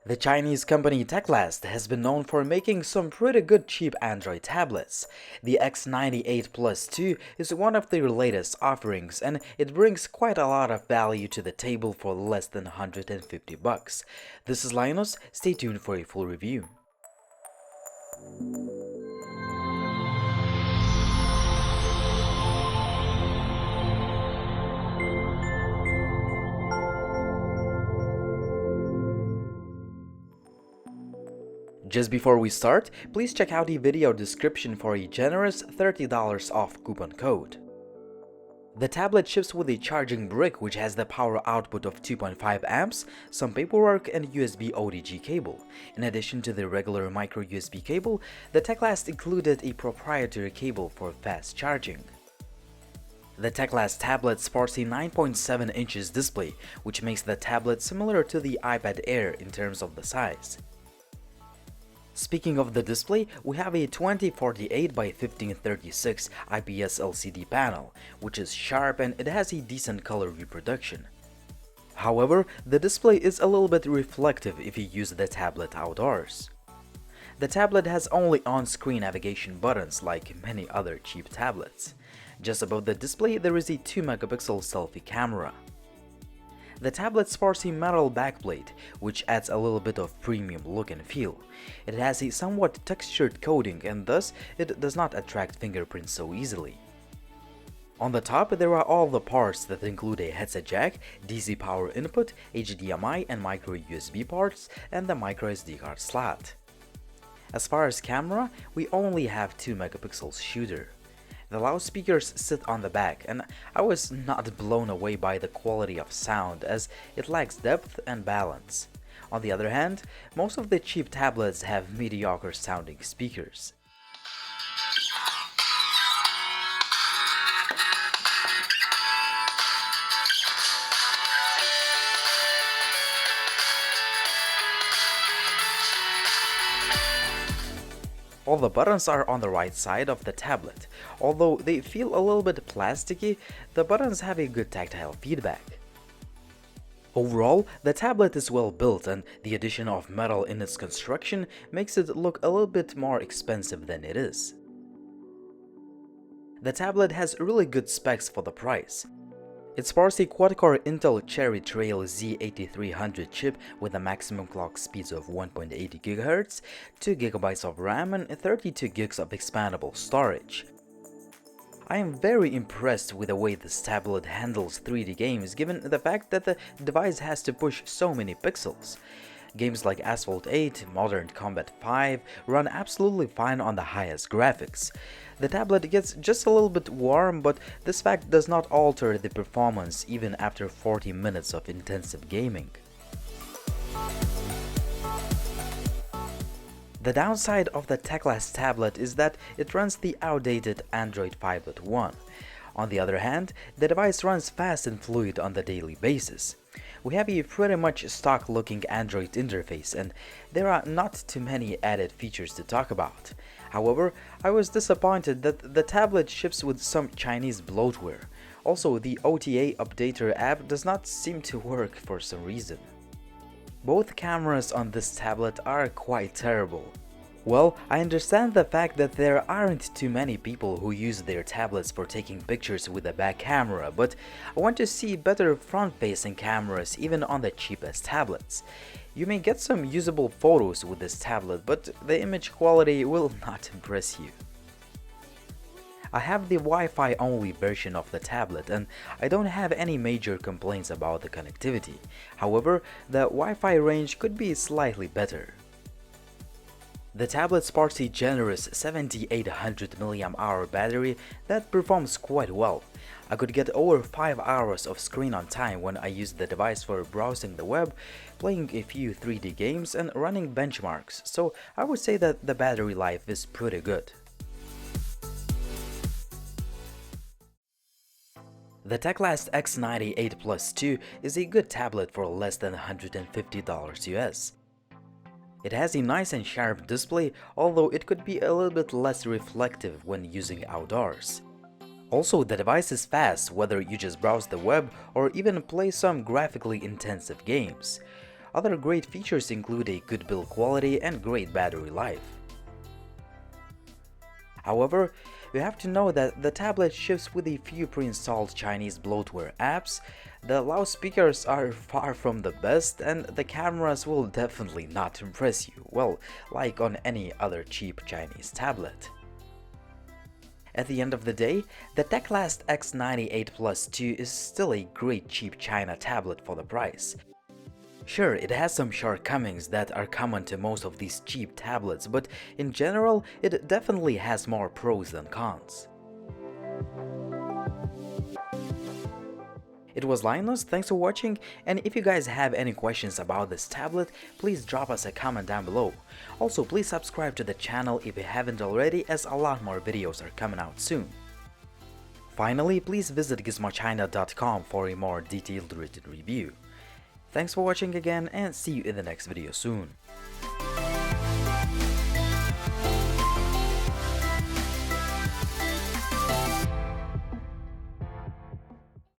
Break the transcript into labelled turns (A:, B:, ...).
A: The Chinese company Teclast has been known for making some pretty good cheap Android tablets. The X98 Plus II is one of their latest offerings, and it brings quite a lot of value to the table for less than 150 bucks. This is Linus, stay tuned for a full review. Just before we start, please check out the video description for a generous $30 off coupon code. The tablet ships with a charging brick which has the power output of 2.5 amps, some paperwork, and USB OTG cable. In addition to the regular micro USB cable, the Teclast included a proprietary cable for fast charging. The Teclast tablet sports a 9.7 inches display, which makes the tablet similar to the iPad Air in terms of the size. Speaking of the display, we have a 2048 by 1536 IPS LCD panel, which is sharp and it has a decent color reproduction. However, the display is a little bit reflective if you use the tablet outdoors. The tablet has only on-screen navigation buttons like many other cheap tablets. Just above the display, there is a 2-megapixel selfie camera. The tablet sports a metal backplate, which adds a little bit of premium look and feel. It has a somewhat textured coating and thus it does not attract fingerprints so easily. On the top, there are all the parts that include a headset jack, DC power input, HDMI and micro USB ports, and the micro SD card slot. As far as camera, we only have 2-megapixel shooter. The loudspeakers sit on the back, and I was not blown away by the quality of sound as it lacks depth and balance. On the other hand, most of the cheap tablets have mediocre sounding speakers. All the buttons are on the right side of the tablet. Although they feel a little bit plasticky, the buttons have a good tactile feedback. Overall, the tablet is well built and the addition of metal in its construction makes it look a little bit more expensive than it is. The tablet has really good specs for the price. It sports a quad-core Intel Cherry Trail Z8300 chip with a maximum clock speeds of 1.8 GHz, 2 GB of RAM and 32 GB of expandable storage. I am very impressed with the way this tablet handles 3D games given the fact that the device has to push so many pixels. Games like Asphalt 8, Modern Combat 5 run absolutely fine on the highest graphics. The tablet gets just a little bit warm, but this fact does not alter the performance even after 40 minutes of intensive gaming. The downside of the Teclast tablet is that it runs the outdated Android 5.1. On the other hand, the device runs fast and fluid on the daily basis. We have a pretty much stock-looking Android interface and there are not too many added features to talk about. However, I was disappointed that the tablet ships with some Chinese bloatware. Also, the OTA updater app does not seem to work for some reason. Both cameras on this tablet are quite terrible. Well, I understand the fact that there aren't too many people who use their tablets for taking pictures with a back camera, but I want to see better front-facing cameras even on the cheapest tablets. You may get some usable photos with this tablet, but the image quality will not impress you. I have the Wi-Fi only version of the tablet and I don't have any major complaints about the connectivity. However, the Wi-Fi range could be slightly better. The tablet sports a generous 7800 mAh battery that performs quite well. I could get over 5 hours of screen on time when I use the device for browsing the web, playing a few 3D games and running benchmarks, so I would say that the battery life is pretty good. The Teclast X98 Plus II is a good tablet for less than $150 US. It has a nice and sharp display, although it could be a little bit less reflective when using outdoors. Also, the device is fast whether you just browse the web or even play some graphically intensive games. Other great features include a good build quality and great battery life. However, you have to know that the tablet ships with a few pre-installed Chinese bloatware apps, the loudspeakers are far from the best, and the cameras will definitely not impress you, well, like on any other cheap Chinese tablet. At the end of the day, the Teclast X98 Plus II is still a great cheap China tablet for the price. Sure, it has some shortcomings that are common to most of these cheap tablets, but in general, it definitely has more pros than cons. It was Linus, thanks for watching, and if you guys have any questions about this tablet, please drop us a comment down below. Also, please subscribe to the channel if you haven't already, as a lot more videos are coming out soon. Finally, please visit gizmochina.com for a more detailed written review. Thanks for watching again, and see you in the next video soon.